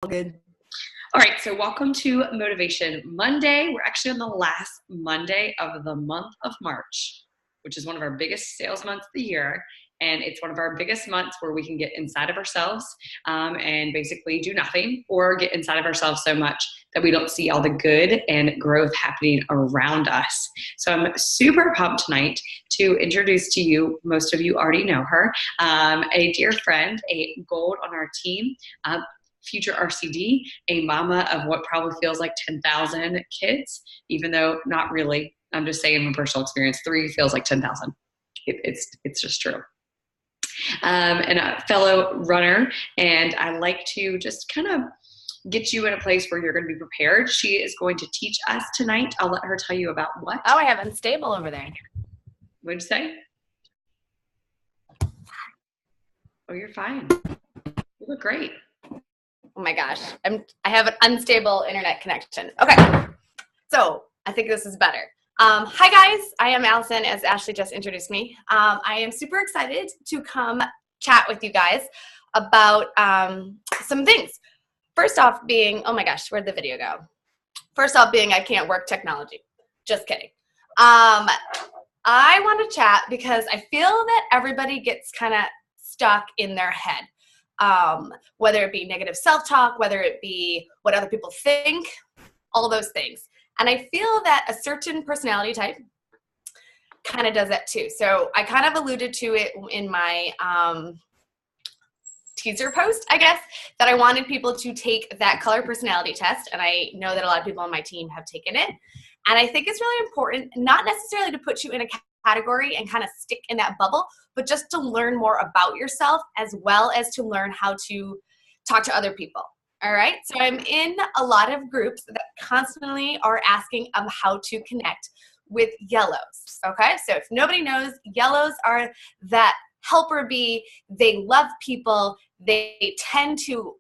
Good. All right, so welcome to Motivation Monday. We're actually on the last Monday of the month of March, which is one of our biggest sales months of the year. And it's one of our biggest months where we can get inside of ourselves and basically do nothing, or get inside of ourselves so much that we don't see all the good and growth happening around us. So I'm super pumped tonight to introduce to you, most of you already know her, a dear friend, a gold on our team, future RCD, a mama of what probably feels like 10,000 kids, even though not really. I'm just saying from personal experience, 3 feels like 10,000. It's just true. And a fellow runner, and I like to just kind of get you in a place where you're going to be prepared. She is going to teach us tonight. I'll let her tell you about what. Oh, I have unstable over there. What'd you say? Oh, you're fine. You look great. Oh my gosh, I have an unstable internet connection. Okay, so I think this is better. Hi guys, I am Allison, as Ashley just introduced me. I am super excited to come chat with you guys about some things. First off being, oh my gosh, where'd the video go? First off being, I can't work technology. Just kidding. I want to chat because I feel that everybody gets kind of stuck in their head. Whether it be negative self-talk, whether it be what other people think, all those things. And I feel that a certain personality type kind of does that too. So I kind of alluded to it in my teaser post, I guess, that I wanted people to take that color personality test. And I know that a lot of people on my team have taken it. And I think it's really important, not necessarily to put you in a category and kind of stick in that bubble, but just to learn more about yourself, as well as to learn how to talk to other people. All right. So I'm in a lot of groups that constantly are asking of how to connect with yellows. Okay. So if nobody knows, yellows are that helper bee. They love people. They tend to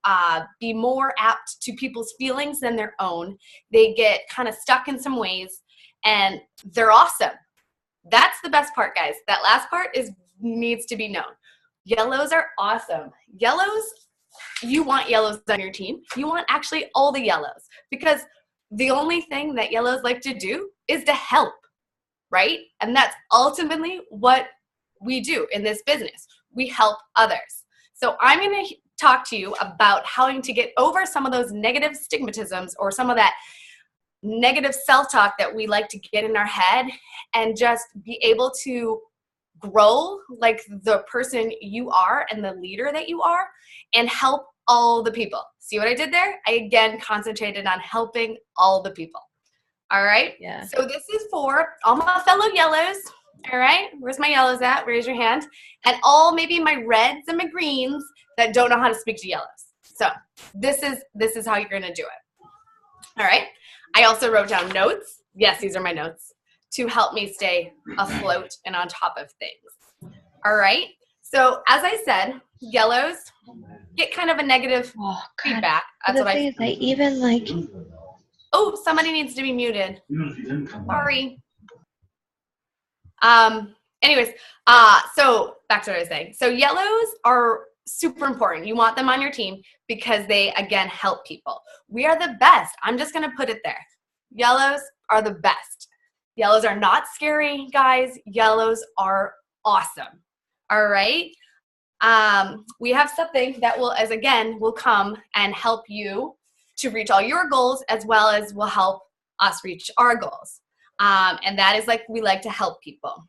be more apt to people's feelings than their own. They get kind of stuck in some ways, and they're awesome. That's the best part, guys. That last part needs to be known. Yellows are awesome. Yellows, you want yellows on your team. You want actually all the yellows, because the only thing that yellows like to do is to help, right? And that's ultimately what we do in this business. We help others. So I'm going to talk to you about how to get over some of those negative stigmatisms, or some of that negative self-talk that we like to get in our head, and just be able to grow like the person you are and the leader that you are, and help all the people. See what I did there? I again concentrated on helping all the people. All right? Yeah. So this is for all my fellow yellows. All right? Where's my yellows at? Raise your hand. And all maybe my reds and my greens that don't know how to speak to yellows. So this is how you're going to do it. All right? I also wrote down notes. Yes, these are my notes, to help me stay afloat and on top of things. All right. So as I said, yellows get kind of a negative feedback. That's what I even like. Oh, somebody needs to be muted. Sorry. Anyways, so back to what I was saying. So yellows are super important. You want them on your team because they, again, help people. We are the best. I'm just going to put it there. Yellows are the best. Yellows are not scary, guys. Yellows are awesome. All right. We have something that will come and help you to reach all your goals, as well as will help us reach our goals. And that is, like, we like to help people.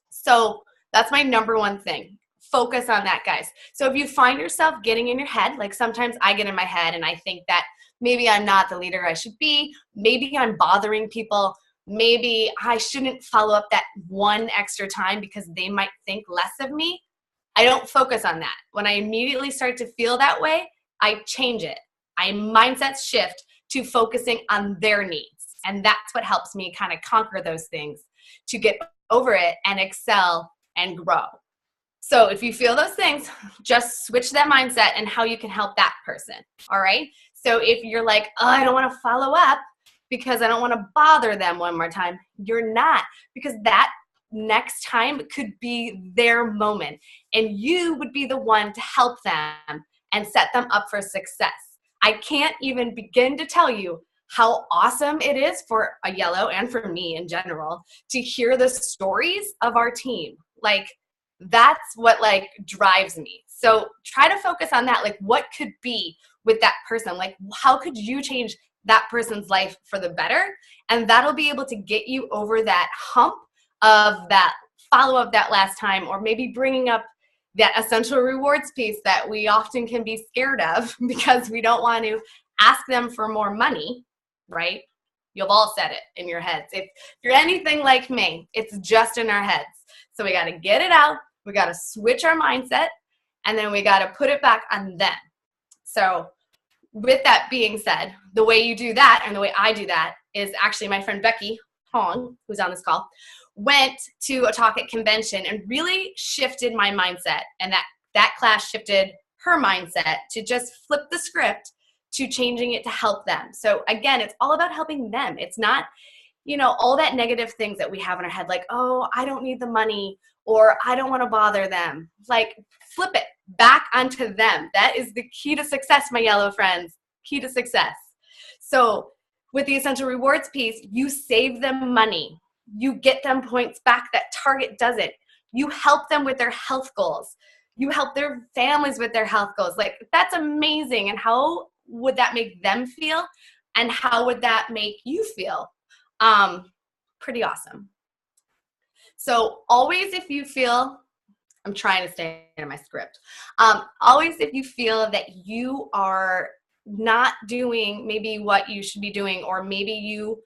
So that's my number one thing. Focus on that, guys. So if you find yourself getting in your head, like sometimes I get in my head and I think that maybe I'm not the leader I should be. Maybe I'm bothering people. Maybe I shouldn't follow up that one extra time because they might think less of me. I don't focus on that. When I immediately start to feel that way, I change it. My mindset shift to focusing on their needs. And that's what helps me kind of conquer those things, to get over it and excel and grow. So if you feel those things, just switch that mindset and how you can help that person. All right. So if you're like, oh, I don't want to follow up because I don't want to bother them one more time, you're not, because that next time could be their moment, and you would be the one to help them and set them up for success. I can't even begin to tell you how awesome it is for a yellow and for me in general to hear the stories of our team. Like, that's what like drives me. So try to focus on that. Like, what could be with that person? Like, how could you change that person's life for the better? And that'll be able to get you over that hump of that follow up that last time, or maybe bringing up that essential rewards piece that we often can be scared of because we don't want to ask them for more money, right? You've all said it in your heads. If you're anything like me, it's just in our heads. So we got to get it out. We got to switch our mindset, and then we got to put it back on them. So with that being said, the way you do that and the way I do that is actually my friend Becky Hong, who's on this call, went to a talk at convention and really shifted my mindset. And that class shifted her mindset to just flip the script to changing it to help them. So again, it's all about helping them. It's not, all that negative things that we have in our head, like, oh, I don't need the money, or I don't want to bother them. Like, flip it back onto them. That is the key to success, my yellow friends. Key to success. So with the essential rewards piece, you save them money. You get them points back that Target doesn't. You help them with their health goals. You help their families with their health goals. Like, that's amazing. And how would that make them feel? And how would that make you feel? Pretty awesome. So always, if you feel, I'm trying to stay in my script. Always, if you feel that you are not doing maybe what you should be doing, or maybe you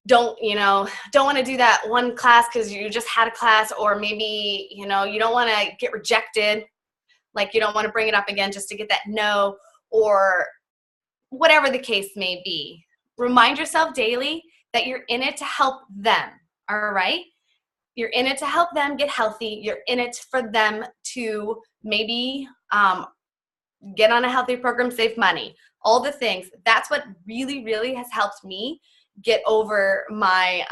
don't want to do that one class because you just had a class, or maybe, you don't want to get rejected. Like, you don't want to bring it up again just to get that no, or whatever the case may be. Remind yourself daily that you're in it to help them. All right. You're in it to help them get healthy. You're in it for them to maybe get on a healthy program, save money, all the things. That's what really, really has helped me get over my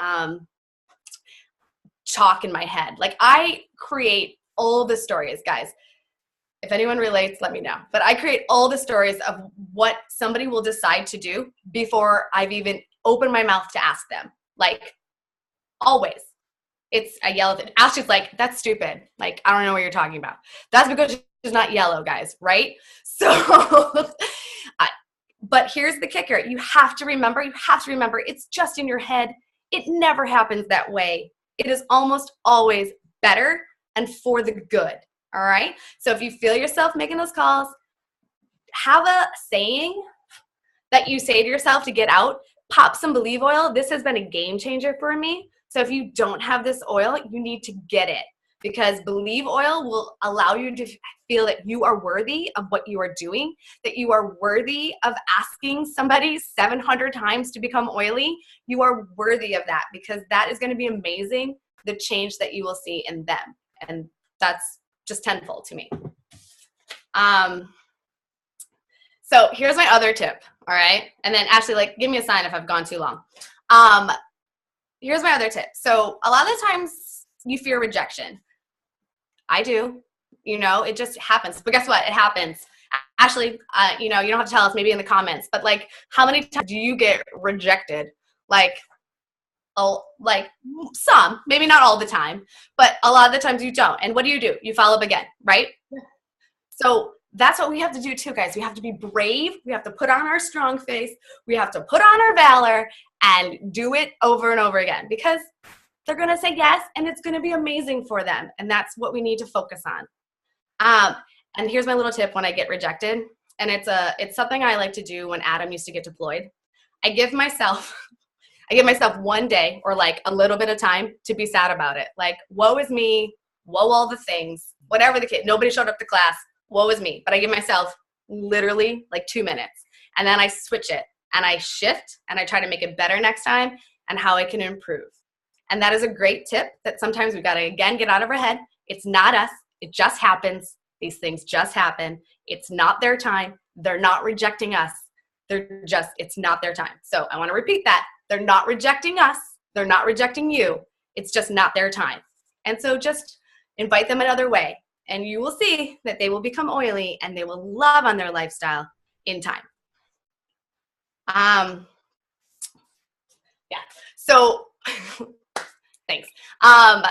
chalk in my head. Like, I create all the stories, guys. If anyone relates, let me know. But I create all the stories of what somebody will decide to do before I've even opened my mouth to ask them. Like, always. I yell at it. Ashley's like, that's stupid. Like, I don't know what you're talking about. That's because she's not yellow, guys, right? So, but here's the kicker. You have to remember, it's just in your head. It never happens that way. It is almost always better and for the good, all right? So if you feel yourself making those calls, have a saying that you say to yourself to get out. Pop some Believe oil. This has been a game changer for me. So if you don't have this oil, you need to get it, because Believe oil will allow you to feel that you are worthy of what you are doing, that you are worthy of asking somebody 700 times to become oily. You are worthy of that, because that is going to be amazing, the change that you will see in them. And that's just tenfold to me. So here's my other tip, all right? And then Ashley, like, give me a sign if I've gone too long. Here's my other tip. So a lot of the times you fear rejection. I do. It just happens. But guess what? It happens. Ashley, you don't have to tell us, maybe in the comments, but like, how many times do you get rejected? Like some, maybe not all the time, but a lot of the times you don't. And what do? You follow up again, right? Yeah. So that's what we have to do too, guys. We have to be brave. We have to put on our strong face. We have to put on our valor and do it over and over again, because they're going to say yes, and it's going to be amazing for them. And that's what we need to focus on. And here's my little tip when I get rejected. And it's something I like to do when Adam used to get deployed. I give myself 1 day, or like a little bit of time, to be sad about it. Like, woe is me, woe all the things, whatever the case. Nobody showed up to class, woe is me. But I give myself literally like 2 minutes, and then I switch it and I shift and I try to make it better next time and how I can improve. And that is a great tip that sometimes we've got to, again, get out of our head. It's not us. It just happens. These things just happen. It's not their time. They're not rejecting us. It's not their time. So I want to repeat that. They're not rejecting us. They're not rejecting you. It's just not their time. And so just invite them another way, and you will see that they will become oily and they will love on their lifestyle, in time. Yeah. So thanks. The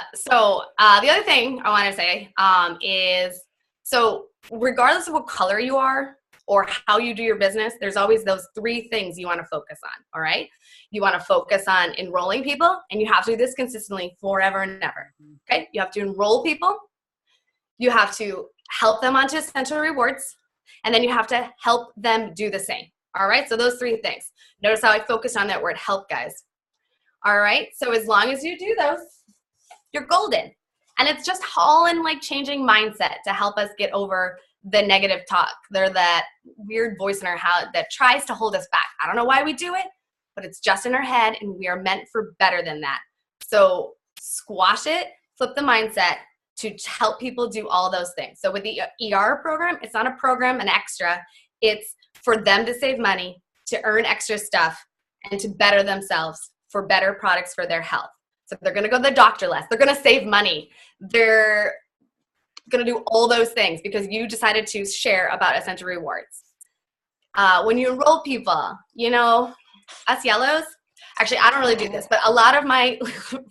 other thing I want to say is, so regardless of what color you are or how you do your business, there's always those 3 things you want to focus on. All right. You want to focus on enrolling people, and you have to do this consistently forever and ever. Okay. You have to enroll people. You have to help them onto Essential Rewards, and then you have to help them do the same. All right. So those 3 things. Notice how I focused on that word help, guys. All right. So as long as you do those, you're golden. And it's just all in like changing mindset to help us get over the negative talk. They're that weird voice in our head that tries to hold us back. I don't know why we do it, but it's just in our head, and we are meant for better than that. So squash it, flip the mindset to help people do all those things. So with the ER program, it's not a program, an extra. It's for them to save money, to earn extra stuff, and to better themselves for better products for their health. So they're going to go to the doctor less. They're going to save money. They're going to do all those things because you decided to share about Essential Rewards. When you enroll people, you know, us yellows, actually, I don't really do this, but a lot of my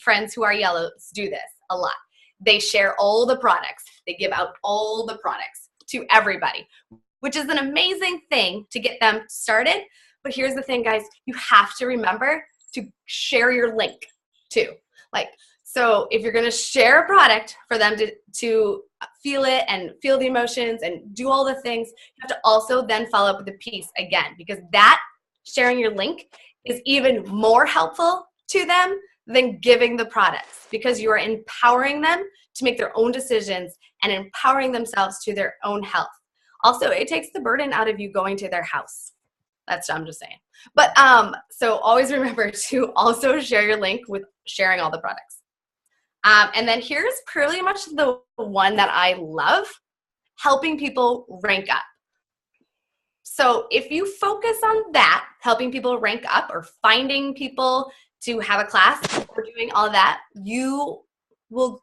friends who are yellows do this a lot. They share all the products. They give out all the products to everybody, which is an amazing thing to get them started. But here's the thing, guys. You have to remember to share your link too. Like, so if you're going to share a product for them to feel it and feel the emotions and do all the things, you have to also then follow up with the piece again, because that sharing your link is even more helpful to them than giving the products, because you are empowering them to make their own decisions and empowering themselves to their own health. Also, it takes the burden out of you going to their house. That's what I'm just saying. But so always remember to also share your link with sharing all the products. And then here's pretty much the one that I love, helping people rank up. So if you focus on that, helping people rank up or finding people to have a class or doing all of that, you will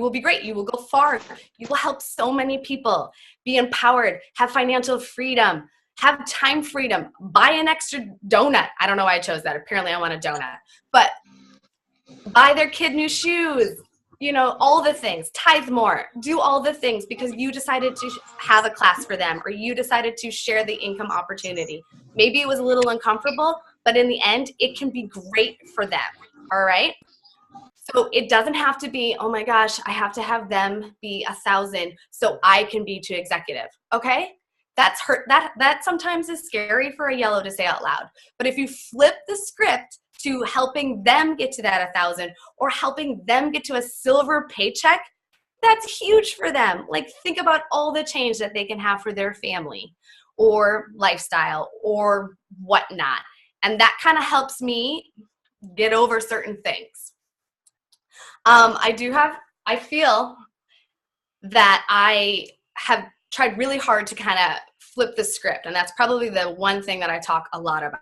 be great. You will go far. You will help so many people be empowered, have financial freedom, have time freedom, buy an extra donut. I don't know why I chose that. Apparently I want a donut. But buy their kid new shoes, you know, all the things, tithe more, do all the things because you decided to have a class for them, or you decided to share the income opportunity. Maybe it was a little uncomfortable, but in the end, it can be great for them. All right. So it doesn't have to be, oh my gosh, I have to have them be 1,000 so I can be too executive. Okay. That's hurt. That sometimes is scary for a yellow to say out loud. But if you flip the script to helping them get to that 1,000 or helping them get to a silver paycheck, that's huge for them. Like, think about all the change that they can have for their family or lifestyle or whatnot. And that kind of helps me get over certain things. I feel that I have tried really hard to kind of flip the script. And that's probably the one thing that I talk a lot about.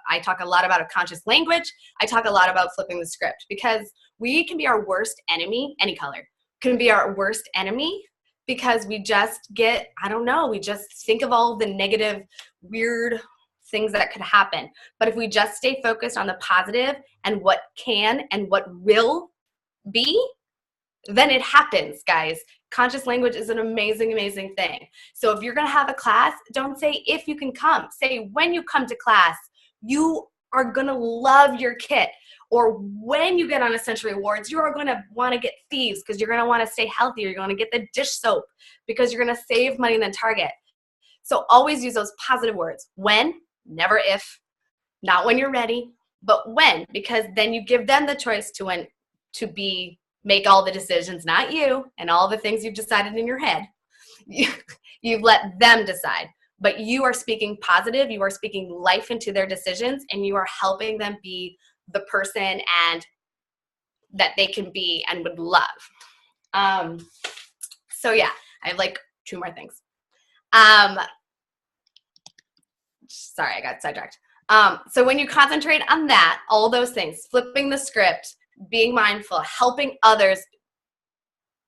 I talk a lot about a conscious language. I talk a lot about flipping the script because we can be our worst enemy, any color can be our worst enemy because we just get, I don't know, we just think of all the negative, weird things that could happen. But if we just stay focused on the positive and what can and what will be, then it happens, guys. Conscious language is an amazing, amazing thing. So if you're going to have a class, don't say if you can come. Say when you come to class, you are going to love your kit. Or when you get on Essential Rewards, you are going to want to get thieves because you're going to want to stay healthy. You're going to get the dish soap because you're going to save money than Target. So always use those positive words. When, never if, not when you're ready, but when, because then you give them the choice to make all the decisions, not you, and all the things you've decided in your head. You've let them decide. But you are speaking positive, you are speaking life into their decisions, and you are helping them be the person and that they can be and would love. So yeah, I have like 2 more things. Sorry, I got sidetracked. So when you concentrate on that, all those things, flipping the script, being mindful, helping others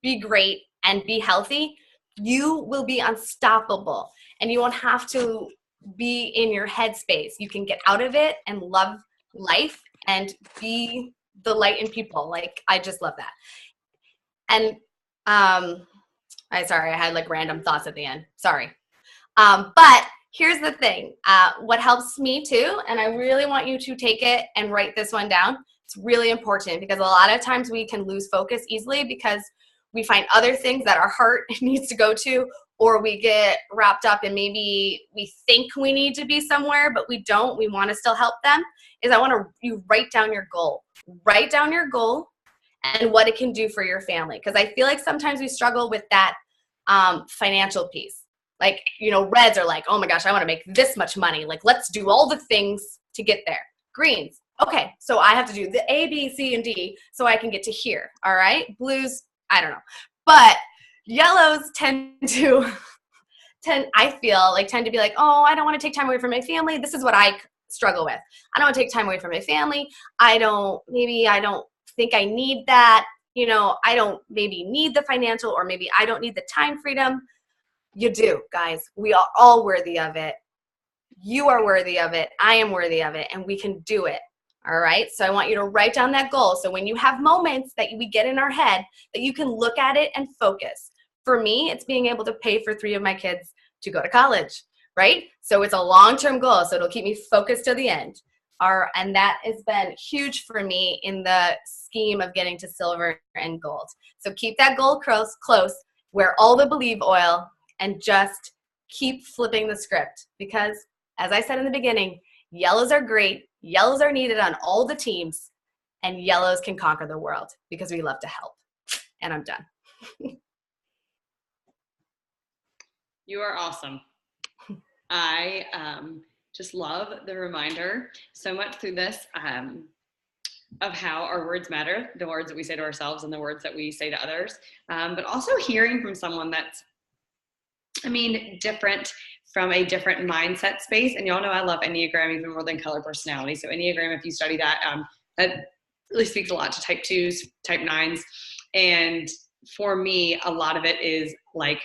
be great and be healthy, you will be unstoppable. And you won't have to be in your headspace. You can get out of it and love life and be the light in people. Like, I just love that. And sorry, I had like random thoughts at the end. Sorry. But here's the thing. What helps me too, and I really want you to take it and write this one down. It's really important because a lot of times we can lose focus easily because we find other things that our heart needs to go to, or we get wrapped up in maybe we think we need to be somewhere, but we don't. We want to still help them. I want you write down your goal. Write down your goal and what it can do for your family. Because I feel like sometimes we struggle with that financial piece. Like, reds are like, oh my gosh, I want to make this much money. Like, let's do all the things to get there. Greens, okay, so I have to do the A, B, C, and D so I can get to here. All right, blues, I don't know. But yellows tend to be like, oh, I don't want to take time away from my family. This is what I struggle with. I don't want to take time away from my family. I don't think I need that. I don't maybe need the financial, or maybe I don't need the time freedom. You do, guys. We are all worthy of it. You are worthy of it. I am worthy of it, and we can do it. All right. So I want you to write down that goal. So when you have moments that we get in our head, that you can look at it and focus. For me, it's being able to pay for 3 of my kids to go to college, right? So it's a long-term goal. So it'll keep me focused to the end. And that has been huge for me in the scheme of getting to silver and gold. So keep that goal close, wear all the Believe oil, and just keep flipping the script. Because as I said in the beginning, yellows are great. Yellows are needed on all the teams, and yellows can conquer the world because we love to help. And I'm done. You are awesome. I just love the reminder so much through this of how our words matter, the words that we say to ourselves and the words that we say to others, but also hearing from someone that's, different, from a different mindset space. And y'all know I love Enneagram even more than color personality. So Enneagram, if you study that, that really speaks a lot to type 2s, type 9s. And for me, a lot of it is like,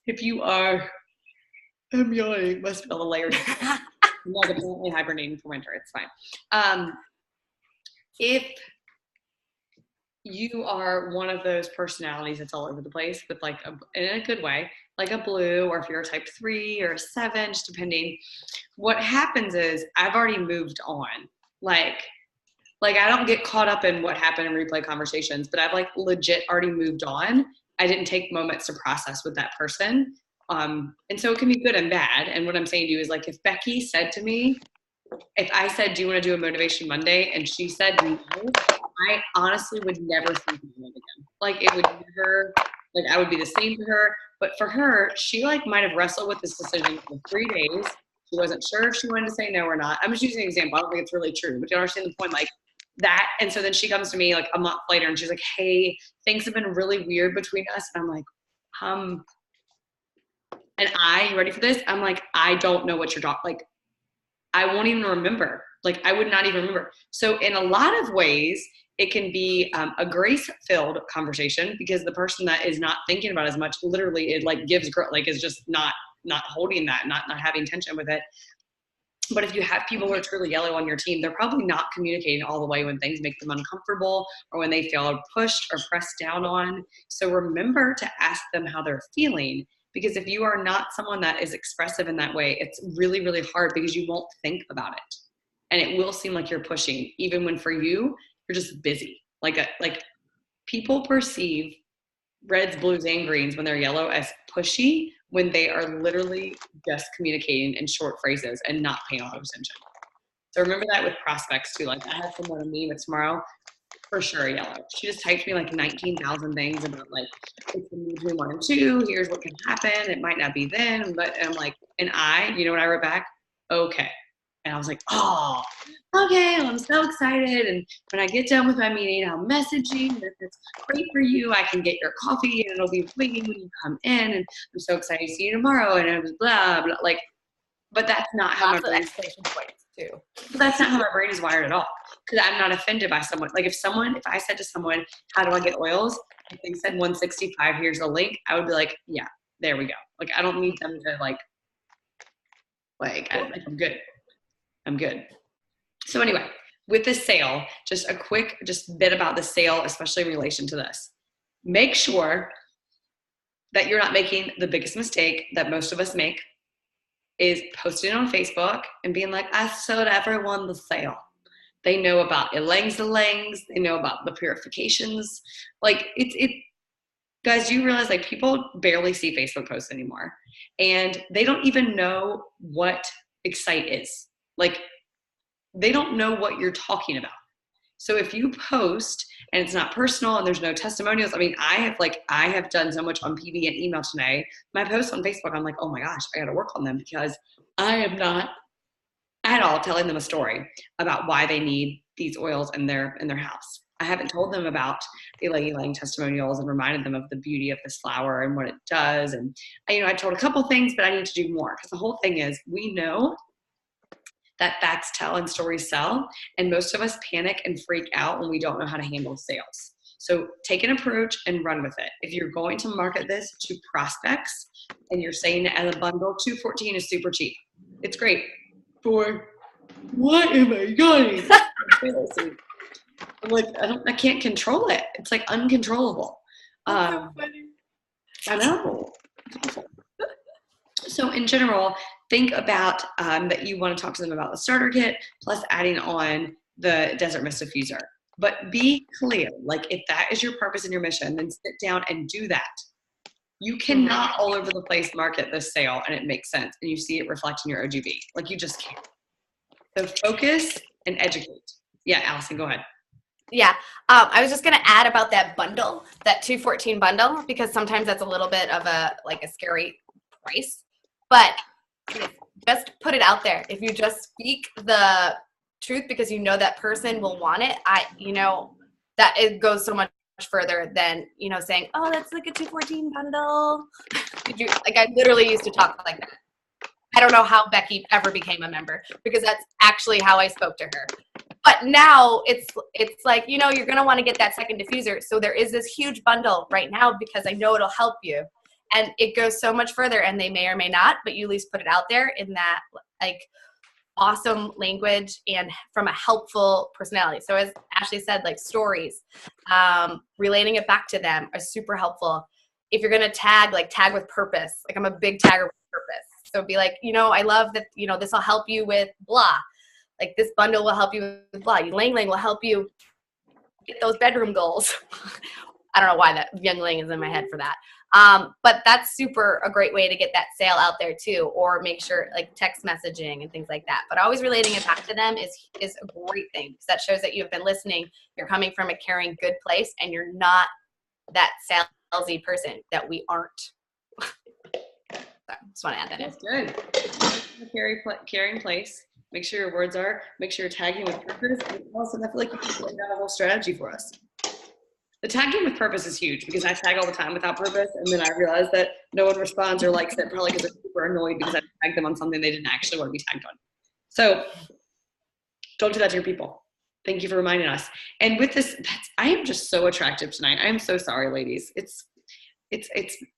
if you are, I'm yawning, must have been a layer. I'm definitely hibernating for winter. It's fine. If you are one of those personalities that's all over the place with in a good way, like a blue, or if you're a type 3 or a 7, just depending, what happens is I've already moved on. Like I don't get caught up in what happened in replay conversations, but I've legit already moved on. I didn't take moments to process with that person. And so it can be good and bad. And what I'm saying to you is, if Becky said to me, if I said, do you want to do a Motivation Monday? And she said no, I honestly would never think of it again. It would never, I would be the same to her. But for her, she might have wrestled with this decision for 3 days. She wasn't sure if she wanted to say no or not. I'm just using an example. I don't think it's really true, but you understand the point, that. And so then she comes to me a month later and she's like, hey, things have been really weird between us. And I'm like, and you ready for this? I'm like, I don't know what you're talking, I won't even remember. I would not even remember. So in a lot of ways, it can be a grace-filled conversation, because the person that is not thinking about as much, literally, it gives, is just not holding that, not having tension with it. But if you have people who are truly yellow on your team, they're probably not communicating all the way when things make them uncomfortable or when they feel pushed or pressed down on. So remember to ask them how they're feeling. Because if you are not someone that is expressive in that way, it's really, really hard, because you won't think about it. And it will seem like you're pushing, even when for you, you're just busy. People perceive reds, blues, and greens when they're yellow as pushy, when they are literally just communicating in short phrases and not paying a lot of attention. So remember that with prospects too. I had someone to meet tomorrow, for sure yellow. She just typed me 19,000 things about it's between 1 and 2. Here's what can happen. It might not be then, but I'm you know what I wrote back? Okay. And I was like, oh, okay, well, I'm so excited. And when I get done with my meeting, I'll message you. If it's great for you, I can get your coffee and it'll be waiting when you come in. And I'm so excited to see you tomorrow. And it was blah, blah. But that's not how my brain, exclamation points too. But that's not how my brain is wired at all. Because I'm not offended by someone. If I said to someone, how do I get oils? If they said 165, here's the link, I would be like, yeah, there we go. I don't need them to Like, I'm good. I'm good. So anyway, with this sale, just a quick bit about the sale, especially in relation to this. Make sure that you're not making the biggest mistake that most of us make, is posting on Facebook and being like, I showed everyone the sale. They know about ylang-ylangs. They know about the purifications. Like, guys, you realize like people barely see Facebook posts anymore, and they don't even know what Excite is. Like, they don't know what you're talking about. So if you post and it's not personal and there's no testimonials, I mean, I have done so much on PV and email today. My posts on Facebook, I'm like, oh my gosh, I got to work on them, because I am not at all telling them a story about why they need these oils in their house. I haven't told them about the ylang-ylang testimonials and reminded them of the beauty of this flower and what it does. And I told a couple things, but I need to do more, because the whole thing is, we know that facts tell and stories sell, and most of us panic and freak out when we don't know how to handle sales. So take an approach and run with it. If you're going to market this to prospects and you're saying it as a bundle, $214 is super cheap. It's great for what am I doing? I'm like, I can't control it. It's like uncontrollable. That's so funny. I know. So in general, think about that you want to talk to them about the starter kit, plus adding on the Desert Mist Diffuser. But be clear, like, if that is your purpose and your mission, then sit down and do that. You cannot all over the place market this sale and it makes sense and you see it reflect in your OGB. Like, you just can't. So focus and educate. Yeah, Allison, go ahead. Yeah, I was just gonna add about that bundle, that $214 bundle, because sometimes that's a little bit of a scary price. But just put it out there. If you just speak the truth because you know that person will want it, that it goes so much further than saying, oh, that's like a $214 bundle. I literally used to talk like that. I don't know how Becky ever became a member, because that's actually how I spoke to her. But now it's like, you're going to want to get that second diffuser. So there is this huge bundle right now because I know it'll help you. And it goes so much further, and they may or may not, but you at least put it out there in that like awesome language and from a helpful personality. So as Ashley said, like stories, relating it back to them are super helpful. If you're going to tag with purpose. Like, I'm a big tagger with purpose. So be like, I love that, this will help you with blah. Like, this bundle will help you with blah. Ylang-ylang will help you get those bedroom goals. I don't know why that Youngling is in my head for that. But that's a great way to get that sale out there too, or make sure like text messaging and things like that. But always relating it back to them is a great thing, because that shows that you've been listening. You're coming from a caring, good place, and you're not that salesy person that we aren't. So, just want to add that in. That's good. Caring place. Make sure your words are. Make sure you're tagging with purpose. And also, I feel like you can lay down a whole strategy for us. The tagging with purpose is huge, because I tag all the time without purpose, and then I realize that no one responds or likes it, probably because they're super annoyed because I tagged them on something they didn't actually want to be tagged on. So don't do that to your people. Thank you for reminding us. And with this, I am just so attractive tonight. I am so sorry, ladies. It's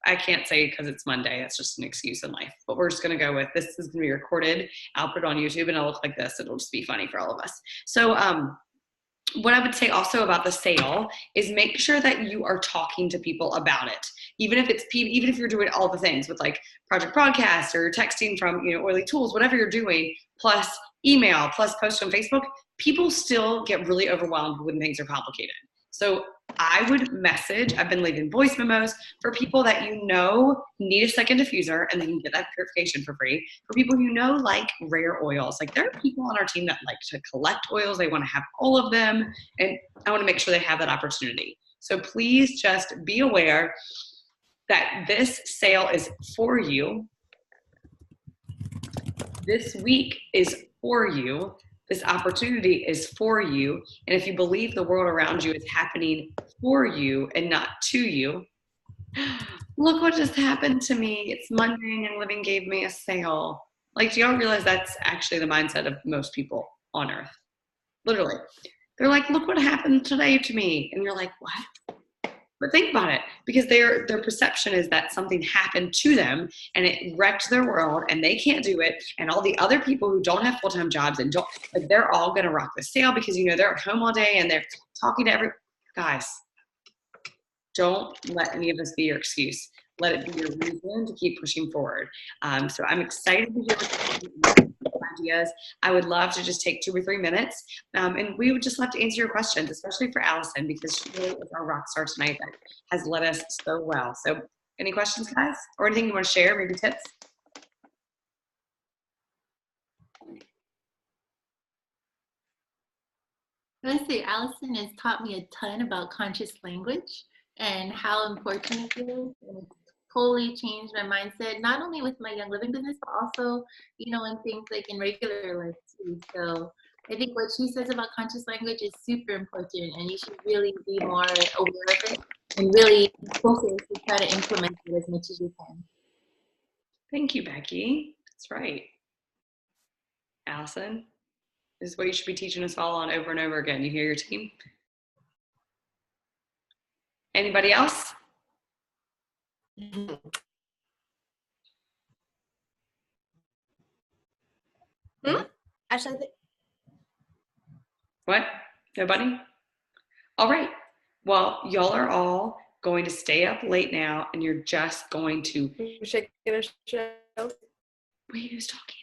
I can't say because it's Monday. It's just an excuse in life. But we're just going to go with, this is going to be recorded. I'll put it on YouTube and it'll look like this. It'll just be funny for all of us. So what I would say also about the sale is make sure that you are talking to people about it. Even if you're doing all the things with like Project Broadcast or texting from, Oily Tools, whatever you're doing, plus email, plus post on Facebook, people still get really overwhelmed when things are complicated. So I would message, I've been leaving voice memos for people that need a second diffuser and they can get that purification for free. For people like rare oils. Like, there are people on our team that like to collect oils. They want to have all of them. And I want to make sure they have that opportunity. So please just be aware that this sale is for you. This week is for you. This opportunity is for you. And if you believe the world around you is happening for you and not to you, look what just happened to me. It's Monday and Living gave me a sale. Like, do y'all realize that's actually the mindset of most people on earth? Literally. They're like, look what happened today to me. And you're like, what? But think about it, because their perception is that something happened to them and it wrecked their world and they can't do it. And all the other people who don't have full-time jobs and don't, like, they're all going to rock the sale because, you know, they're at home all day and they're talking to guys, don't let any of this be your excuse. Let it be your reason to keep pushing forward. So I'm excited to hear ideas. I would love to just take 2 or 3 minutes, and we would just love to answer your questions, especially for Allison, because she really is our rock star tonight that has led us so well. So any questions, guys? Or anything you want to share, maybe tips? Honestly, Allison has taught me a ton about conscious language and how important it is. And it's totally changed my mindset, not only with my Young Living business, but also, you know, in things like in regular life too. So I think what she says about conscious language is super important, and you should really be more aware of it and really focus to try to implement it as much as you can. Thank you, Becky. That's right. Allison, this is what you should be teaching us all on over and over again. You hear your team? Anybody else? Actually, What? Nobody? All right. Well, y'all are all going to stay up late now, and you're just going to. we should get a show. Wait, who's talking?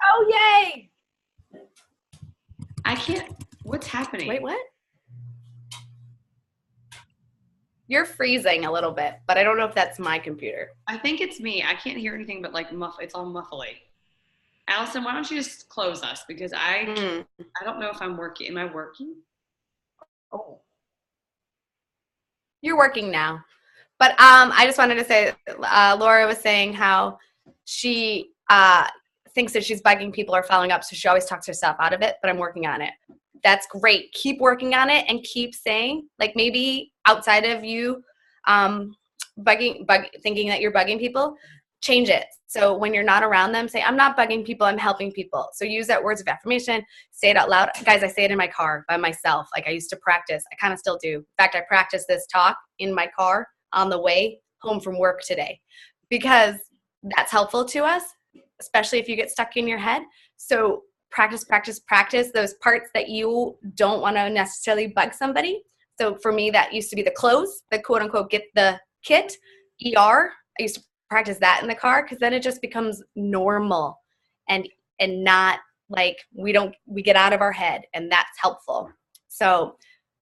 Oh, yay! I can't. What's happening? Wait, what? You're freezing a little bit, but I don't know if that's my computer. I think it's me. I can't hear anything but like it's all muffly. Allison, why don't you just close us, because I don't know if I'm working. Am I working? Oh. You're working now. But I just wanted to say, Laura was saying how she thinks that she's bugging people or following up, so she always talks herself out of it, but I'm working on it. That's great. Keep working on it and keep saying, like, maybe outside of you thinking that you're bugging people, change it. So when you're not around them, say, I'm not bugging people, I'm helping people. So use that words of affirmation, say it out loud. Guys, I say it in my car by myself. Like, I used to practice. I kind of still do. In fact, I practice this talk in my car on the way home from work today, because that's helpful to us, especially if you get stuck in your head. So practice those parts that you don't want to necessarily bug somebody. So for me, that used to be the clothes, the quote unquote get the kit, ER. I used to practice that in the car, because then it just becomes normal and not like we get out of our head, and that's helpful. So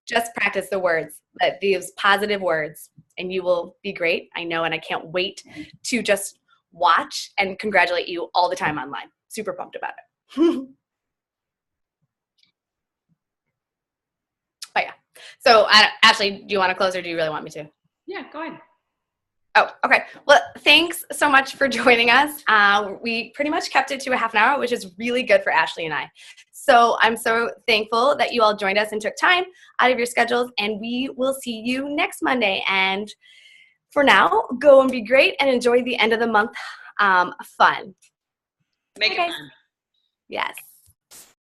just practice the words, these positive words, and you will be great. I know, and I can't wait to just watch and congratulate you all the time online. Super pumped about it. Oh yeah. So Ashley, do you want to close, or do you really want me to? Yeah, go ahead. Oh, okay. Well, thanks so much for joining us. We pretty much kept it to a half an hour, which is really good for Ashley and I. So I'm so thankful that you all joined us and took time out of your schedules, and we will see you next Monday. And for now, go and be great and enjoy the end of the month fun. Make it fun. Yes.